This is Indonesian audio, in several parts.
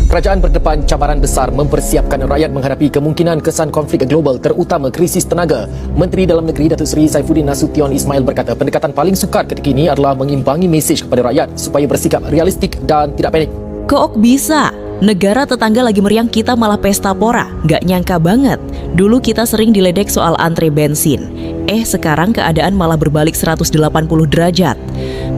Kerajaan berdepan cabaran besar mempersiapkan rakyat menghadapi kemungkinan kesan konflik global terutama krisis tenaga. Menteri Dalam Negeri Datuk Seri Saifuddin Nasution Ismail berkata pendekatan paling sukar ketika ini adalah mengimbangi mesej kepada rakyat supaya bersikap realistik dan tidak panik. Kok bisa? Negara tetangga lagi meriang, kita malah pesta pora. Gak nyangka banget. Dulu kita sering diledek soal antre bensin. Sekarang keadaan malah berbalik 180 derajat.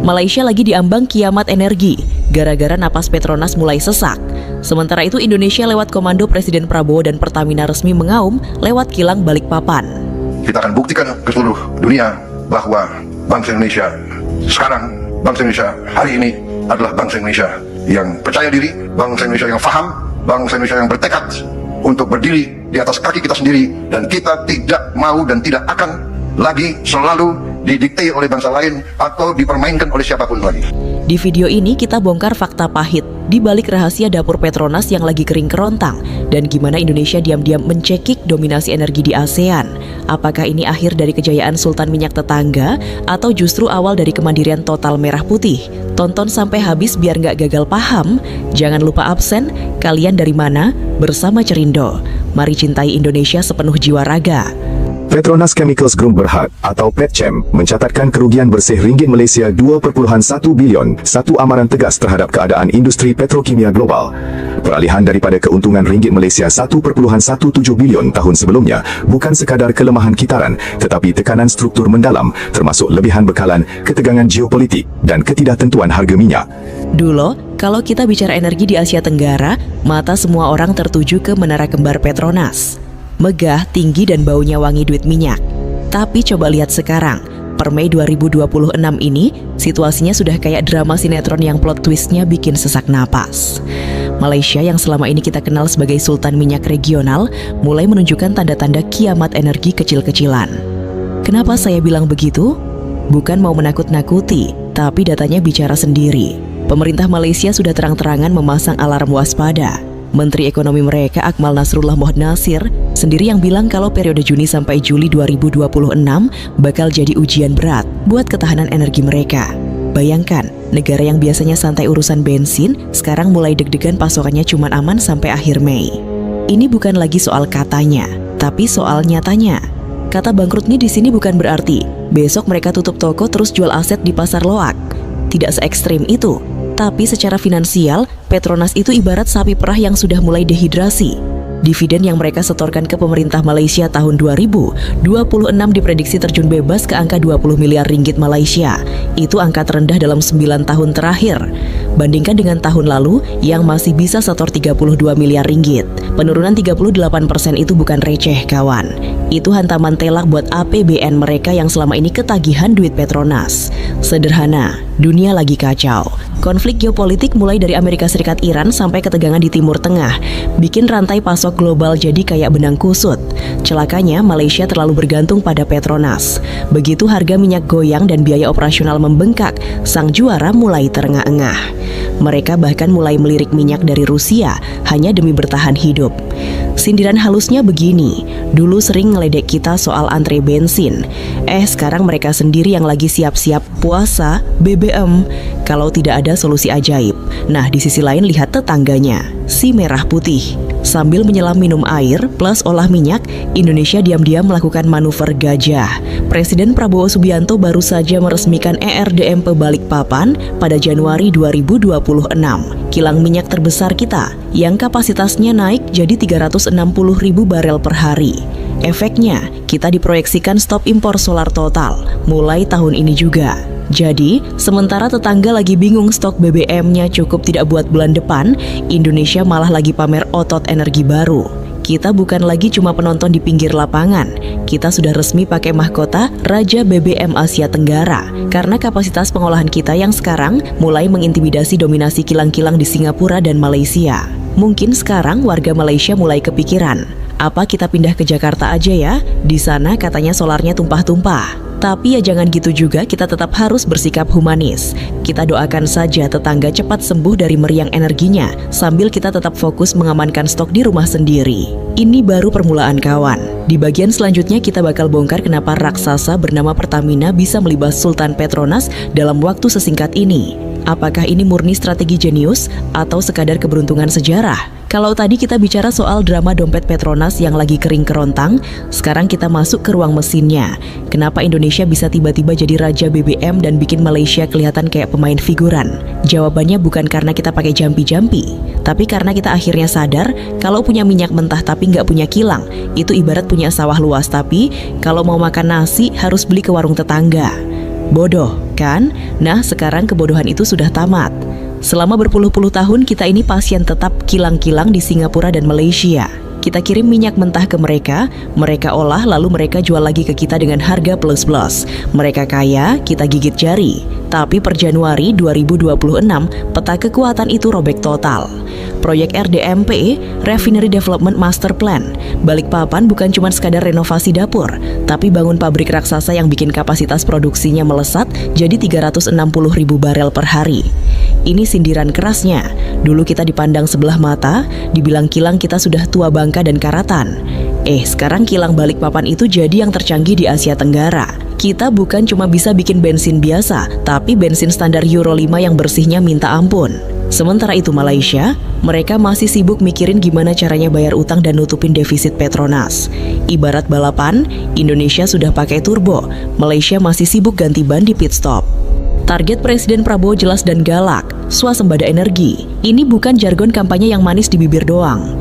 Malaysia lagi diambang kiamat energi gara-gara napas Petronas mulai sesak. Sementara itu Indonesia lewat komando Presiden Prabowo dan Pertamina resmi mengaum lewat kilang Balikpapan. Kita akan buktikan ke seluruh dunia bahwa bangsa Indonesia sekarang, bangsa Indonesia hari ini adalah bangsa Indonesia yang percaya diri, bangsa Indonesia yang faham, bangsa Indonesia yang bertekad untuk berdiri di atas kaki kita sendiri, dan kita tidak mau dan tidak akan lagi selalu didikte oleh bangsa lain atau dipermainkan oleh siapapun lagi. Di video ini kita bongkar fakta pahit di balik rahasia dapur Petronas yang lagi kering kerontang dan gimana Indonesia diam-diam mencekik dominasi energi di ASEAN. Apakah ini akhir dari kejayaan Sultan Minyak tetangga atau justru awal dari kemandirian total merah putih? Tonton sampai habis biar nggak gagal paham. Jangan lupa absen, kalian dari mana? Bersama Cerindo. Mari cintai Indonesia sepenuh jiwa raga. Petronas Chemicals Group Berhad atau Petchem mencatatkan kerugian bersih ringgit Malaysia 2.1 bilion, satu amaran tegas terhadap keadaan industri petrokimia global. Peralihan daripada keuntungan ringgit Malaysia 1.17 bilion tahun sebelumnya bukan sekadar kelemahan kitaran, tetapi tekanan struktur mendalam termasuk lebihan bekalan, ketegangan geopolitik dan ketidaktentuan harga minyak. Dulu, kalau kita bicara energi di Asia Tenggara, mata semua orang tertuju ke menara kembar Petronas. Megah, tinggi, dan baunya wangi duit minyak. Tapi coba lihat sekarang, per Mei 2026 ini, situasinya sudah kayak drama sinetron yang plot twistnya bikin sesak napas. Malaysia yang selama ini kita kenal sebagai sultan minyak regional, mulai menunjukkan tanda-tanda kiamat energi kecil-kecilan. Kenapa saya bilang begitu? Bukan mau menakut-nakuti, tapi datanya bicara sendiri. Pemerintah Malaysia sudah terang-terangan memasang alarm waspada. Menteri Ekonomi mereka Akmal Nasrullah Mohd Nasir sendiri yang bilang kalau periode Juni sampai Juli 2026 bakal jadi ujian berat buat ketahanan energi mereka. Bayangkan, negara yang biasanya santai urusan bensin sekarang mulai deg-degan pasokannya cuma aman sampai akhir Mei. Ini bukan lagi soal katanya, tapi soal nyatanya. Kata bangkrutnya di sini bukan berarti besok mereka tutup toko terus jual aset di pasar loak. Tidak se-ekstrim itu. Tapi secara finansial, Petronas itu ibarat sapi perah yang sudah mulai dehidrasi. Dividen yang mereka setorkan ke pemerintah Malaysia tahun 2026 diprediksi terjun bebas ke angka 20 miliar ringgit Malaysia. Itu angka terendah dalam 9 tahun terakhir. Bandingkan dengan tahun lalu yang masih bisa setor 32 miliar ringgit. Penurunan 38% itu bukan receh, kawan. Itu hantaman telak buat APBN mereka yang selama ini ketagihan duit Petronas. Sederhana, dunia lagi kacau. Konflik geopolitik mulai dari Amerika Serikat Iran sampai ketegangan di Timur Tengah bikin rantai pasok global jadi kayak benang kusut. Celakanya Malaysia terlalu bergantung pada Petronas. Begitu harga minyak goyang dan biaya operasional membengkak, sang juara mulai terengah-engah. Mereka bahkan mulai melirik minyak dari Rusia hanya demi bertahan hidup. Sindiran halusnya begini, dulu sering ngeledek kita soal antre bensin. Sekarang mereka sendiri yang lagi siap-siap puasa BBM kalau tidak ada solusi ajaib. Nah, di sisi lain lihat tetangganya, si merah putih. Sambil menyelam minum air plus olah minyak, Indonesia diam-diam melakukan manuver gajah. Presiden Prabowo Subianto baru saja meresmikan ERDMP Balikpapan pada Januari 2026. Kilang minyak terbesar kita yang kapasitasnya naik jadi 360.000 barel per hari. Efeknya, kita diproyeksikan stop impor solar total mulai tahun ini juga. Jadi, sementara tetangga lagi bingung stok BBM-nya cukup tidak buat bulan depan, Indonesia malah lagi pamer otot energi baru. Kita bukan lagi cuma penonton di pinggir lapangan. Kita sudah resmi pakai mahkota Raja BBM Asia Tenggara karena kapasitas pengolahan kita yang sekarang mulai mengintimidasi dominasi kilang-kilang di Singapura dan Malaysia. Mungkin sekarang warga Malaysia mulai kepikiran, apa kita pindah ke Jakarta aja ya? Di sana katanya solarnya tumpah-tumpah. Tapi ya jangan gitu juga, kita tetap harus bersikap humanis. Kita doakan saja tetangga cepat sembuh dari meriang energinya, sambil kita tetap fokus mengamankan stok di rumah sendiri. Ini baru permulaan, kawan. Di bagian selanjutnya kita bakal bongkar kenapa raksasa bernama Pertamina bisa melibas Sultan Petronas dalam waktu sesingkat ini. Apakah ini murni strategi jenius atau sekadar keberuntungan sejarah? Kalau tadi kita bicara soal drama dompet Petronas yang lagi kering kerontang, sekarang kita masuk ke ruang mesinnya. Kenapa Indonesia bisa tiba-tiba jadi raja BBM dan bikin Malaysia kelihatan kayak pemain figuran? Jawabannya bukan karena kita pakai jampi-jampi, tapi karena kita akhirnya sadar kalau punya minyak mentah tapi nggak punya kilang, itu ibarat punya sawah luas tapi kalau mau makan nasi harus beli ke warung tetangga. Bodoh, kan? Nah, sekarang kebodohan itu sudah tamat. Selama berpuluh-puluh tahun kita ini pasien tetap kilang-kilang di Singapura dan Malaysia. Kita kirim minyak mentah ke mereka olah lalu mereka jual lagi ke kita dengan harga plus-plus. Mereka kaya, kita gigit jari. Tapi per Januari 2026, peta kekuatan itu robek total. Proyek RDMP, Refinery Development Master Plan, Balikpapan bukan cuma sekadar renovasi dapur, tapi bangun pabrik raksasa yang bikin kapasitas produksinya melesat jadi 360.000 barel per hari. Ini sindiran kerasnya. Dulu kita dipandang sebelah mata, dibilang kilang kita sudah tua bangka dan karatan. Sekarang kilang Balikpapan itu jadi yang tercanggih di Asia Tenggara. Kita bukan cuma bisa bikin bensin biasa, tapi bensin standar Euro 5 yang bersihnya minta ampun. Sementara itu Malaysia, mereka masih sibuk mikirin gimana caranya bayar utang dan nutupin defisit Petronas. Ibarat balapan, Indonesia sudah pakai turbo, Malaysia masih sibuk ganti ban di pit stop. Target Presiden Prabowo jelas dan galak, swasembada energi. Ini bukan jargon kampanye yang manis di bibir doang.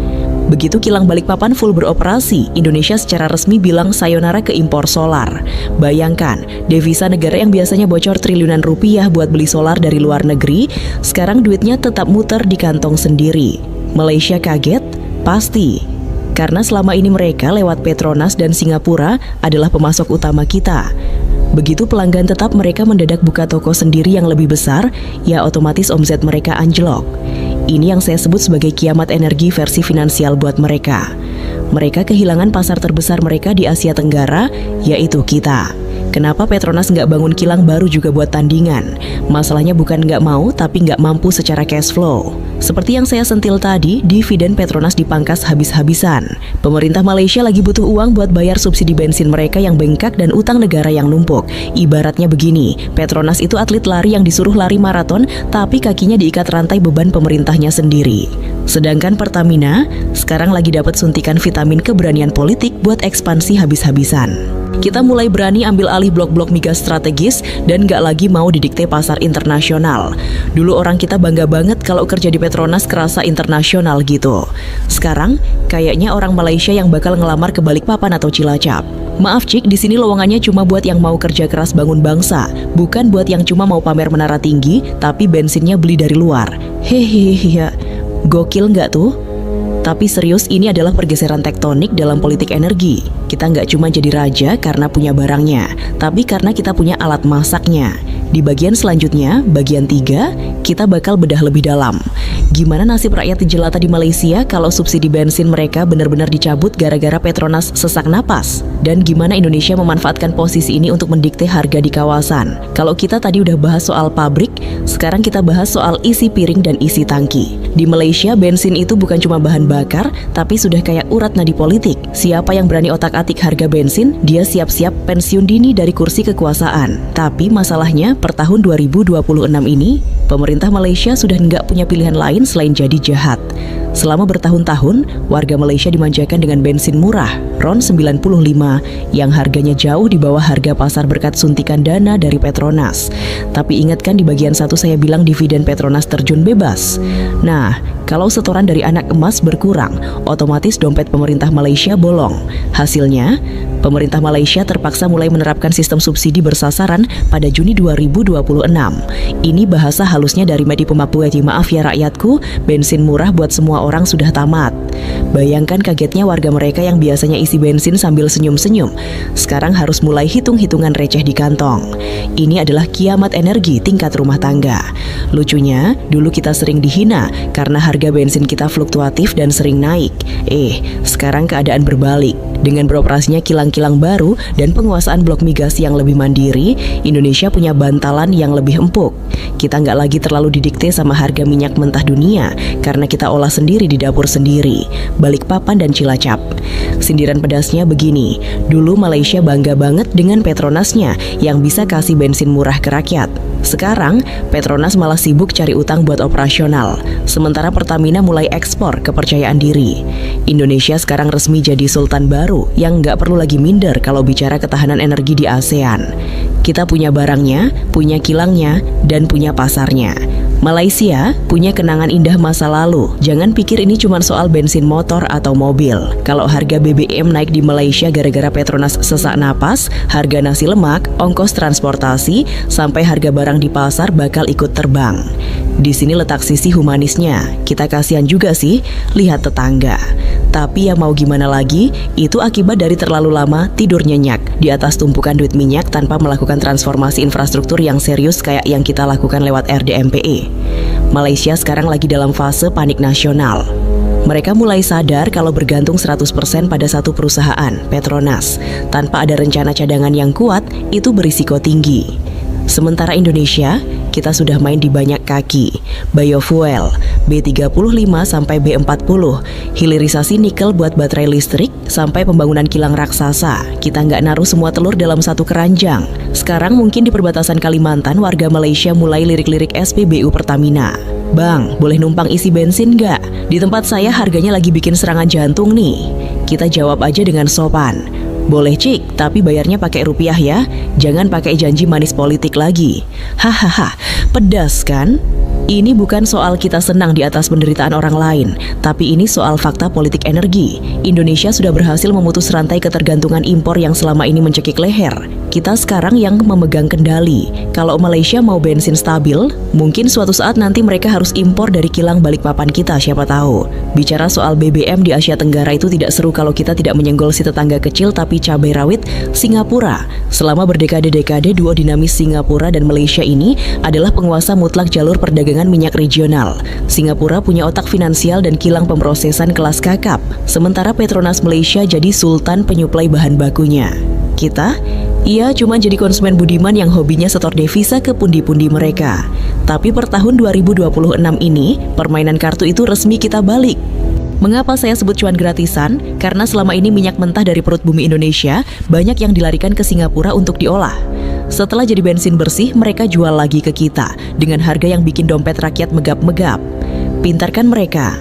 Begitu kilang Balikpapan full beroperasi, Indonesia secara resmi bilang sayonara ke impor solar. Bayangkan, devisa negara yang biasanya bocor triliunan rupiah buat beli solar dari luar negeri, sekarang duitnya tetap muter di kantong sendiri. Malaysia kaget? Pasti. Karena selama ini mereka lewat Petronas dan Singapura adalah pemasok utama kita. Begitu pelanggan tetap mereka mendadak buka toko sendiri yang lebih besar, ya otomatis omset mereka anjlok. Ini yang saya sebut sebagai kiamat energi versi finansial buat mereka. Mereka kehilangan pasar terbesar mereka di Asia Tenggara, yaitu kita. Kenapa Petronas nggak bangun kilang baru juga buat tandingan? Masalahnya bukan nggak mau, tapi nggak mampu secara cash flow. Seperti yang saya sentil tadi, dividen Petronas dipangkas habis-habisan. Pemerintah Malaysia lagi butuh uang buat bayar subsidi bensin mereka yang bengkak dan utang negara yang numpuk. Ibaratnya begini, Petronas itu atlet lari yang disuruh lari maraton, tapi kakinya diikat rantai beban pemerintahnya sendiri. Sedangkan Pertamina sekarang lagi dapat suntikan vitamin keberanian politik buat ekspansi habis-habisan. Kita mulai berani ambil alih blok-blok migas strategis dan gak lagi mau didikte pasar internasional. Dulu orang kita bangga banget kalau kerja di Petronas kerasa internasional gitu. Sekarang kayaknya orang Malaysia yang bakal ngelamar ke Balikpapan atau Cilacap. Maaf Cik, di sini lowongannya cuma buat yang mau kerja keras bangun bangsa, bukan buat yang cuma mau pamer menara tinggi tapi bensinnya beli dari luar. Hehehe, gokil nggak tuh? Tapi serius, ini adalah pergeseran tektonik dalam politik energi. Kita nggak cuma jadi raja karena punya barangnya, tapi karena kita punya alat masaknya. Di bagian selanjutnya, bagian 3, kita bakal bedah lebih dalam. Gimana nasib rakyat jelata di Malaysia kalau subsidi bensin mereka benar-benar dicabut gara-gara Petronas sesak napas? Dan gimana Indonesia memanfaatkan posisi ini untuk mendikte harga di kawasan? Kalau kita tadi udah bahas soal pabrik, sekarang kita bahas soal isi piring dan isi tangki. Di Malaysia, bensin itu bukan cuma bahan bakar, tapi sudah kayak urat nadi politik. Siapa yang berani otak-atik harga bensin, dia siap-siap pensiun dini dari kursi kekuasaan. Tapi masalahnya, per tahun 2026 ini, pemerintah Malaysia sudah nggak punya pilihan lain selain jadi jahat. Selama bertahun-tahun, warga Malaysia dimanjakan dengan bensin murah, RON 95, yang harganya jauh di bawah harga pasar berkat suntikan dana dari Petronas. Tapi ingat kan di bagian 1 saya bilang dividen Petronas terjun bebas? Nah, kalau setoran dari anak emas berkurang, otomatis dompet pemerintah Malaysia bolong. Hasilnya, pemerintah Malaysia terpaksa mulai menerapkan sistem subsidi bersasaran pada Juni 2026. Ini bahasa halusnya dari Medi Pemapueti, maaf ya rakyatku, bensin murah buat semua orang sudah tamat. Bayangkan kagetnya warga mereka yang biasanya isi bensin sambil senyum-senyum, sekarang harus mulai hitung-hitungan receh di kantong. Ini adalah kiamat energi tingkat rumah tangga. Lucunya, dulu kita sering dihina karena harga bensin kita fluktuatif dan sering naik. Sekarang keadaan berbalik. Dengan beroperasinya kilang-kilang baru dan penguasaan blok migas yang lebih mandiri, Indonesia punya bantalan yang lebih empuk. Kita nggak lagi terlalu didikte sama harga minyak mentah dunia karena kita olah sendiri di dapur sendiri, Balikpapan dan Cilacap. Sindiran pedasnya begini, dulu Malaysia bangga banget dengan Petronasnya yang bisa kasih bensin murah ke rakyat. Sekarang, Petronas malah sibuk cari utang buat operasional, sementara Pertamina mulai ekspor kepercayaan diri. Indonesia sekarang resmi jadi sultan baru yang nggak perlu lagi minder kalau bicara ketahanan energi di ASEAN. Kita punya barangnya, punya kilangnya, dan punya pasarnya. Malaysia punya kenangan indah masa lalu. Jangan pikir ini cuma soal bensin motor atau mobil. Kalau harga BBM naik di Malaysia gara-gara Petronas sesak napas, harga nasi lemak, ongkos transportasi, sampai harga barang di pasar bakal ikut terbang. Di sini letak sisi humanisnya. Kita kasihan juga sih lihat tetangga. Tapi ya mau gimana lagi, itu akibat dari terlalu lama tidur nyenyak di atas tumpukan duit minyak tanpa melakukan transformasi infrastruktur yang serius kayak yang kita lakukan lewat RDMPE. Malaysia sekarang lagi dalam fase panik nasional. Mereka mulai sadar kalau bergantung 100% pada satu perusahaan, Petronas, tanpa ada rencana cadangan yang kuat, itu berisiko tinggi. Sementara Indonesia, kita sudah main di banyak kaki. Biofuel, B35 sampai B40, hilirisasi nikel buat baterai listrik, sampai pembangunan kilang raksasa. Kita nggak naruh semua telur dalam satu keranjang. Sekarang mungkin di perbatasan Kalimantan, warga Malaysia mulai lirik-lirik SPBU Pertamina. Bang, boleh numpang isi bensin nggak? Di tempat saya harganya lagi bikin serangan jantung nih. Kita jawab aja dengan sopan. Boleh cik, tapi bayarnya pakai rupiah ya. Jangan pakai janji manis politik lagi. Hahaha, pedas kan? Ini bukan soal kita senang di atas penderitaan orang lain, tapi ini soal fakta politik energi. Indonesia sudah berhasil memutus rantai ketergantungan impor yang selama ini mencekik leher. Kita sekarang yang memegang kendali. Kalau Malaysia mau bensin stabil, mungkin suatu saat nanti mereka harus impor dari kilang Balikpapan kita, siapa tahu. Bicara soal BBM di Asia Tenggara itu tidak seru kalau kita tidak menyenggol si tetangga kecil tapi cabai rawit, Singapura. Selama berdekade-dekade, duo dinamis Singapura dan Malaysia ini adalah penguasa mutlak jalur perdagangan minyak regional. Singapura punya otak finansial dan kilang pemrosesan kelas kakap, sementara Petronas Malaysia jadi sultan penyuplai bahan bakunya. Kita, ia cuma jadi konsumen budiman yang hobinya setor devisa ke pundi-pundi mereka. Tapi per tahun 2026 ini, permainan kartu itu resmi kita balik. Mengapa saya sebut cuan gratisan? Karena selama ini minyak mentah dari perut bumi Indonesia banyak yang dilarikan ke Singapura untuk diolah. Setelah jadi bensin bersih, mereka jual lagi ke kita dengan harga yang bikin dompet rakyat megap-megap. Pintarkan mereka.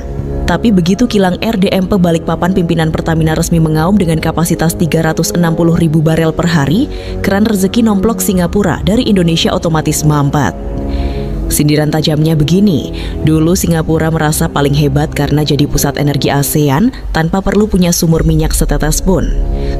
Tapi begitu kilang RDMP Balikpapan pimpinan Pertamina resmi mengaum dengan kapasitas 360.000 barel per hari, keran rezeki nomplok Singapura dari Indonesia otomatis mampet. Sindiran tajamnya begini, dulu Singapura merasa paling hebat karena jadi pusat energi ASEAN tanpa perlu punya sumur minyak setetes pun.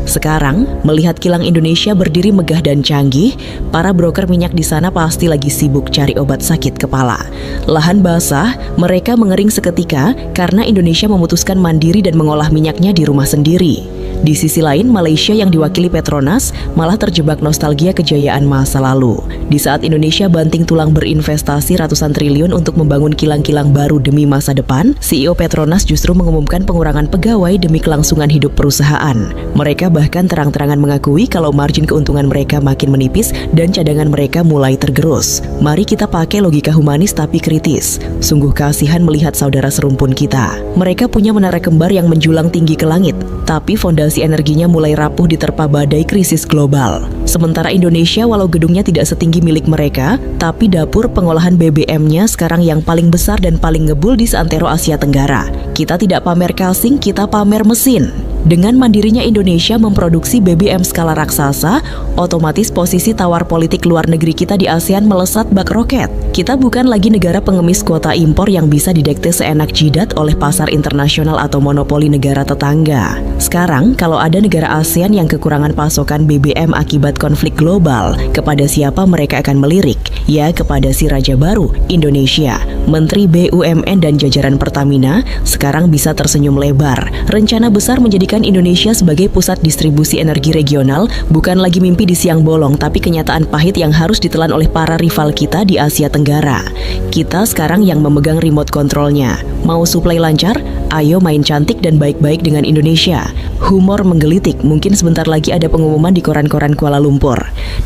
Sekarang, melihat kilang Indonesia berdiri megah dan canggih, para broker minyak di sana pasti lagi sibuk cari obat sakit kepala. Lahan basah, mereka mengering seketika karena Indonesia memutuskan mandiri dan mengolah minyaknya di rumah sendiri. Di sisi lain, Malaysia yang diwakili Petronas malah terjebak nostalgia kejayaan masa lalu. Di saat Indonesia banting tulang berinvestasi ratusan triliun untuk membangun kilang-kilang baru demi masa depan, CEO Petronas justru mengumumkan pengurangan pegawai demi kelangsungan hidup perusahaan. Mereka bahkan terang-terangan mengakui kalau margin keuntungan mereka makin menipis dan cadangan mereka mulai tergerus. Mari kita pakai logika humanis tapi kritis. Sungguh kasihan melihat saudara serumpun kita. Mereka punya menara kembar yang menjulang tinggi ke langit, tapi fondasi energinya mulai rapuh diterpa badai krisis global. Sementara Indonesia walau gedungnya tidak setinggi milik mereka, tapi dapur pengolahan BBM-nya sekarang yang paling besar dan paling ngebul di seantero Asia Tenggara. Kita tidak pamer casing, kita pamer mesin. Dengan mandirinya Indonesia memproduksi BBM skala raksasa, otomatis posisi tawar politik luar negeri kita di ASEAN melesat bak roket. Kita bukan lagi negara pengemis kuota impor yang bisa didekte seenak jidat oleh pasar internasional atau monopoli negara tetangga. Sekarang, kalau ada negara ASEAN yang kekurangan pasokan BBM akibat konflik global, kepada siapa mereka akan melirik? Ya, kepada si Raja Baru, Indonesia. Menteri BUMN dan jajaran Pertamina sekarang bisa tersenyum lebar. Rencana besar menjadikan Indonesia sebagai pusat distribusi energi regional bukan lagi mimpi di siang bolong, tapi kenyataan pahit yang harus ditelan oleh para rival kita di Asia Tenggara. Kita sekarang yang memegang remote kontrolnya. Mau suplai lancar? Ayo main cantik dan baik-baik dengan Indonesia. Humor menggelitik, mungkin sebentar lagi ada pengumuman di koran-koran Kuala Lumpur.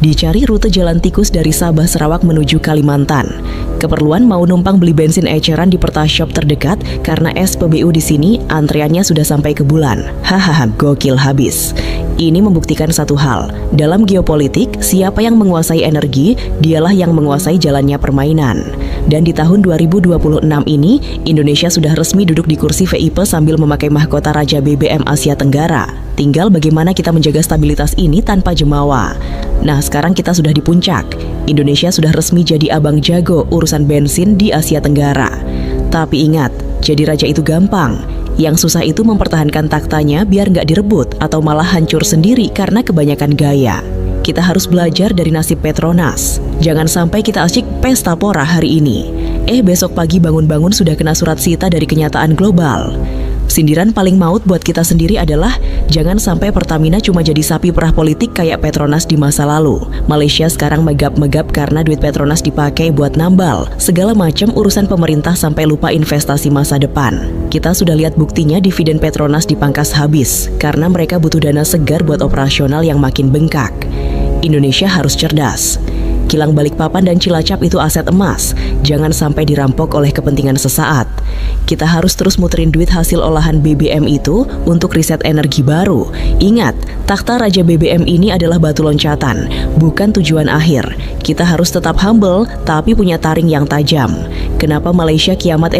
Dicari rute jalan tikus dari Sabah Sarawak menuju Kalimantan. Keperluan mau numpang beli bensin eceran di Pertashop terdekat karena SPBU di sini antreannya sudah sampai ke bulan. Hahaha, gokil habis. Ini membuktikan satu hal, dalam geopolitik, siapa yang menguasai energi, dialah yang menguasai jalannya permainan. Dan di tahun 2026 ini, Indonesia sudah resmi duduk di kursi VIP sambil memakai mahkota Raja BBM Asia Tenggara. Tinggal bagaimana kita menjaga stabilitas ini tanpa jemawa. Nah, sekarang kita sudah di puncak. Indonesia sudah resmi jadi abang jago urusan bensin di Asia Tenggara. Tapi ingat, jadi raja itu gampang. Yang susah itu mempertahankan taktanya biar nggak direbut atau malah hancur sendiri karena kebanyakan gaya. Kita harus belajar dari nasib Petronas. Jangan sampai kita asyik pesta pora hari ini. Besok pagi bangun-bangun sudah kena surat sita dari kenyataan global. Sindiran paling maut buat kita sendiri adalah jangan sampai Pertamina cuma jadi sapi perah politik kayak Petronas di masa lalu. Malaysia sekarang megap-megap karena duit Petronas dipakai buat nambal segala macam urusan pemerintah sampai lupa investasi masa depan. Kita sudah lihat buktinya dividen Petronas dipangkas habis karena mereka butuh dana segar buat operasional yang makin bengkak. Indonesia harus cerdas. Kilang Balikpapan dan Cilacap itu aset emas, jangan sampai dirampok oleh kepentingan sesaat. Kita harus terus muterin duit hasil olahan BBM itu untuk riset energi baru. Ingat, takhta Raja BBM ini adalah batu loncatan, bukan tujuan akhir. Kita harus tetap humble, tapi punya taring yang tajam. Kenapa Malaysia kiamat